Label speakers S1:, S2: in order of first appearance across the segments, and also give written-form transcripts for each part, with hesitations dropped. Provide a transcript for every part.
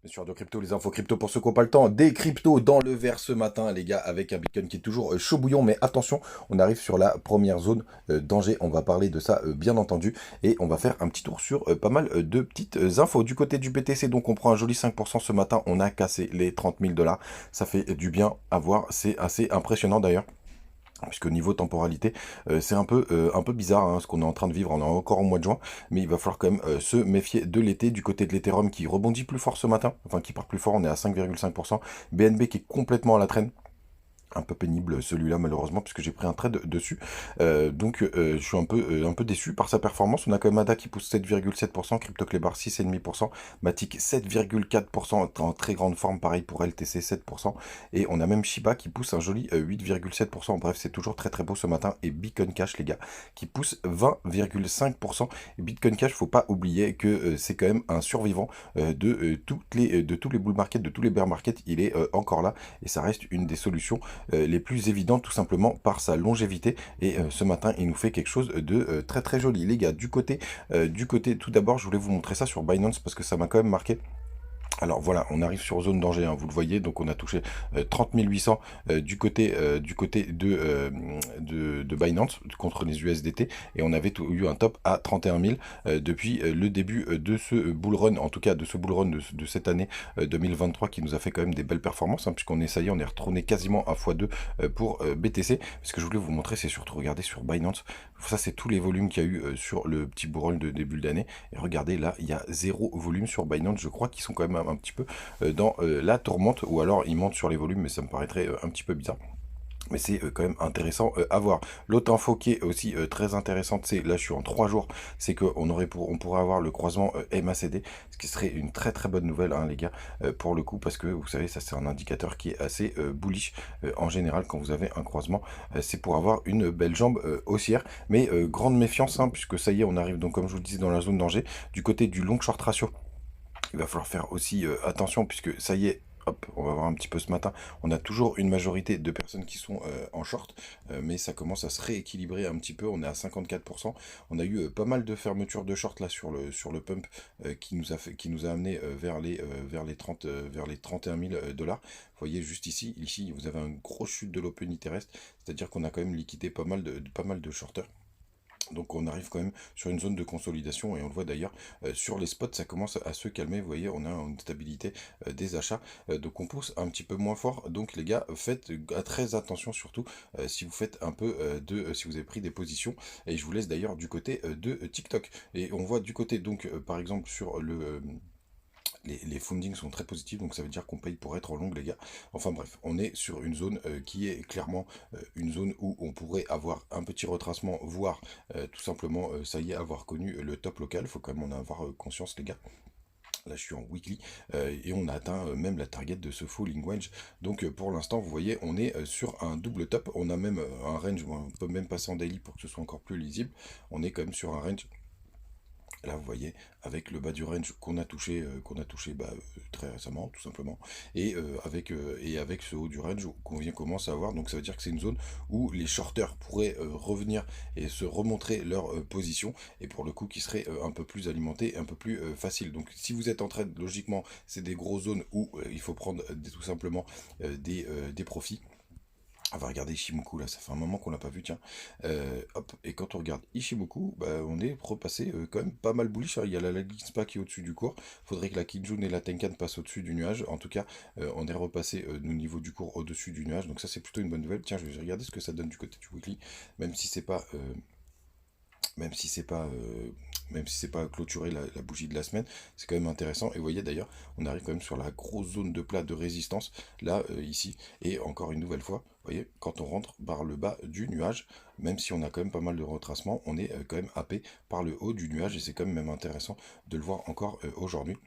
S1: Bien sûr, de crypto, les infos crypto pour ceux qui n'ont pas le temps. Des cryptos dans le vert ce matin, les gars, avec un Bitcoin qui est toujours chaud bouillon. Mais attention, on arrive sur la première zone danger. On va parler de ça, bien entendu. Et on va faire un petit tour sur pas mal de petites infos. Du côté du BTC, donc on prend un joli 5% ce matin. On a cassé les 30 000 $. Ça fait du bien à voir. C'est assez impressionnant d'ailleurs. Puisque niveau temporalité, c'est un peu bizarre hein, ce qu'on est en train de vivre. On est encore au mois de juin, mais il va falloir quand même se méfier de l'été du côté de l'Ethereum qui rebondit plus fort ce matin, enfin qui part plus fort, on est à 5,5%. BNB qui est complètement à la traîne. Un peu pénible celui-là malheureusement puisque j'ai pris un trade dessus. Je suis un peu déçu par sa performance. On a quand même ADA qui pousse 7,7%, CryptoClebar 6,5%, Matic 7,4% en très grande forme, pareil pour LTC 7%, et on a même Shiba qui pousse un joli 8,7%. Bref, c'est toujours très très beau ce matin. Et Bitcoin Cash les gars qui pousse 20,5%. Et Bitcoin Cash, faut pas oublier que c'est quand même un survivant de tous les bull markets, de tous les bear markets. Il est encore là et ça reste une des solutions les plus évidentes tout simplement par sa longévité. Et ce matin, il nous fait quelque chose de très très joli. Les gars, du côté, tout d'abord, je voulais vous montrer ça sur Binance parce que ça m'a quand même marqué. Alors voilà, on arrive sur zone danger, hein, vous le voyez, donc on a touché 30 800 du côté de Binance contre les USDT, et on avait eu un top à 31 000 depuis le début de ce bull run, en tout cas de ce bull run de cette année 2023 qui nous a fait quand même des belles performances, hein, puisqu'on est, ça y est, on est retourné quasiment à x2 pour BTC. Ce que je voulais vous montrer, c'est surtout regarder sur Binance, ça c'est tous les volumes qu'il y a eu sur le petit bull run de début d'année, et regardez là, il y a zéro volume sur Binance, je crois qu'ils sont quand même un petit peu dans la tourmente, ou alors ils montent sur les volumes, mais ça me paraîtrait un petit peu bizarre. Mais c'est quand même intéressant à voir. L'autre info qui est aussi très intéressante, c'est, là je suis en 3 jours, c'est on pourrait avoir le croisement MACD, ce qui serait une très très bonne nouvelle, hein, les gars, pour le coup, parce que vous savez, ça c'est un indicateur qui est assez bullish en général quand vous avez un croisement, c'est pour avoir une belle jambe haussière, mais grande méfiance, hein, puisque ça y est, on arrive donc, comme je vous le disais, dans la zone danger, du côté du long short ratio. Il va falloir faire aussi attention puisque ça y est, hop, on va voir un petit peu ce matin, on a toujours une majorité de personnes qui sont en short, mais ça commence à se rééquilibrer un petit peu, on est à 54%. On a eu pas mal de fermetures de short là sur le pump qui nous a amené vers les 30, vers les 31 000 $. Vous voyez juste ici, vous avez une grosse chute de l'open interest, c'est-à-dire qu'on a quand même liquidé pas mal de shorters. Donc on arrive quand même sur une zone de consolidation, et on le voit d'ailleurs sur les spots, ça commence à se calmer. Vous voyez, on a une stabilité des achats, donc on pousse un petit peu moins fort. Donc les gars, faites très attention, surtout si vous faites un peu si vous avez pris des positions. Et je vous laisse d'ailleurs du côté de TikTok. Et on voit du côté donc par exemple sur les fundings sont très positifs, donc ça veut dire qu'on paye pour être en long, les gars. Enfin bref, on est sur une zone qui est clairement une zone où on pourrait avoir un petit retracement, voire tout simplement, ça y est, avoir connu le top local. Il faut quand même en avoir conscience, les gars. Là, je suis en weekly et on a atteint même la target de ce falling wedge. Donc, pour l'instant, vous voyez, on est sur un double top. On a même un range, on peut même passer en daily pour que ce soit encore plus lisible. On est quand même sur un range. Là, vous voyez, avec le bas du range qu'on a touché très récemment, tout simplement, et avec ce haut du range commence à avoir, donc ça veut dire que c'est une zone où les shorters pourraient revenir et se remontrer leur position, et pour le coup qui serait un peu plus alimenté, un peu plus facile. Donc si vous êtes en train, logiquement, c'est des grosses zones où il faut prendre tout simplement des profits. On va regarder Ishimoku là, ça fait un moment qu'on l'a pas vu, tiens. Hop, et quand on regarde Ishimoku, bah, on est repassé quand même pas mal bullish, hein. Il y a la Spa qui est au-dessus du cours. Faudrait que la Kijun et la Tenkan passent au-dessus du nuage. En tout cas, on est repassé au niveau du cours au-dessus du nuage. Donc ça c'est plutôt une bonne nouvelle. Tiens, je vais regarder ce que ça donne du côté du weekly, même si c'est pas même si c'est pas même si c'est pas clôturer la bougie de la semaine, c'est quand même intéressant. Et vous voyez d'ailleurs, on arrive quand même sur la grosse zone de plat de résistance, là, ici, et encore une nouvelle fois, vous voyez, quand on rentre par le bas du nuage, même si on a quand même pas mal de retracements, on est quand même happé par le haut du nuage, et c'est quand même intéressant de le voir encore aujourd'hui.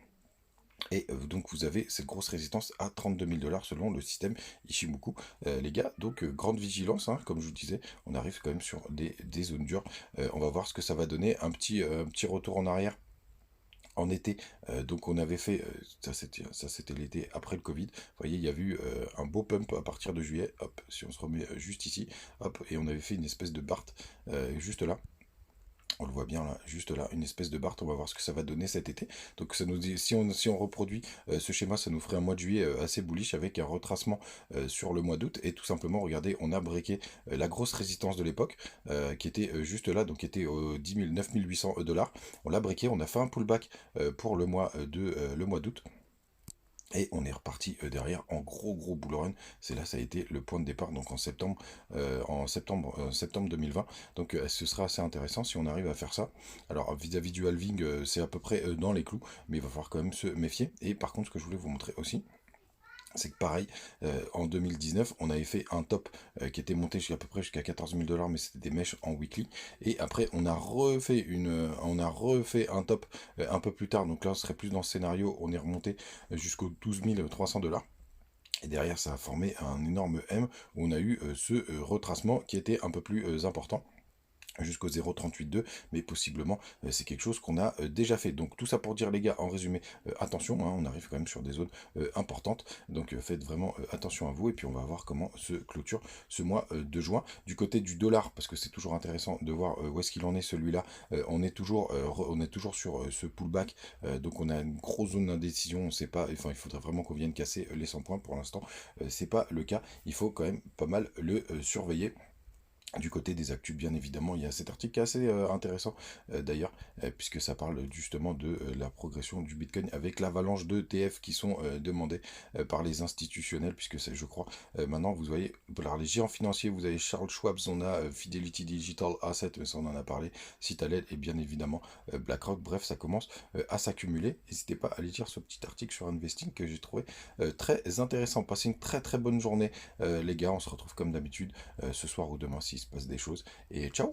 S1: Et donc vous avez cette grosse résistance à 32 000 $ selon le système Ishimoku, les gars. Donc grande vigilance, hein, comme je vous disais, on arrive quand même sur des zones dures. On va voir ce que ça va donner, un petit retour en arrière en été. Donc on avait fait, ça c'était l'été après le Covid. Vous voyez, il y a eu un beau pump à partir de juillet. Hop, si on se remet juste ici, hop, et on avait fait une espèce de BART juste là. On le voit bien là, juste là, une espèce de Bart, on va voir ce que ça va donner cet été. Donc ça nous dit, si on reproduit ce schéma, ça nous ferait un mois de juillet assez bullish avec un retracement sur le mois d'août. Et tout simplement, regardez, on a breaké la grosse résistance de l'époque, qui était juste là, donc qui était au 10 000, 9 800 $. On l'a breaké, on a fait un pullback pour le mois d'août. Et on est reparti derrière en gros bull run. C'est là, ça a été le point de départ, donc en septembre 2020. Donc ce sera assez intéressant si on arrive à faire ça. Alors vis-à-vis du halving, c'est à peu près dans les clous, mais il va falloir quand même se méfier. Et par contre, ce que je voulais vous montrer aussi, c'est que pareil, en 2019, on avait fait un top qui était monté jusqu'à peu près jusqu'à 14 000 $, mais c'était des mèches en weekly. Et après, on a refait un top un peu plus tard. Donc là, on serait plus dans ce scénario. On est remonté jusqu'aux 12 300 $. Et derrière, ça a formé un énorme M où on a eu ce retracement qui était un peu plus important jusqu'au 0,38,2, mais possiblement c'est quelque chose qu'on a déjà fait. Donc tout ça pour dire les gars, en résumé, attention, hein, on arrive quand même sur des zones importantes, donc faites vraiment attention à vous, et puis on va voir comment se clôture ce mois de juin. Du côté du dollar, parce que c'est toujours intéressant de voir où est-ce qu'il en est celui-là, on est toujours sur ce pullback, donc on a une grosse zone d'indécision, on sait pas, enfin il faudrait vraiment qu'on vienne casser les 100 points, pour l'instant c'est pas le cas, il faut quand même pas mal le surveiller. Du côté des actus, bien évidemment, il y a cet article qui est assez intéressant d'ailleurs, puisque ça parle justement de la progression du Bitcoin avec l'avalanche de ETF qui sont demandés par les institutionnels, puisque c'est, je crois, maintenant, vous voyez, alors les géants financiers, vous avez Charles Schwab, on a Fidelity Digital Asset, ça on en a parlé, Citadel et bien évidemment BlackRock, bref, ça commence à s'accumuler. N'hésitez pas à aller lire ce petit article sur Investing que j'ai trouvé très intéressant. Passez une très très bonne journée les gars, on se retrouve comme d'habitude ce soir ou demain s'il se passe des choses. Et ciao!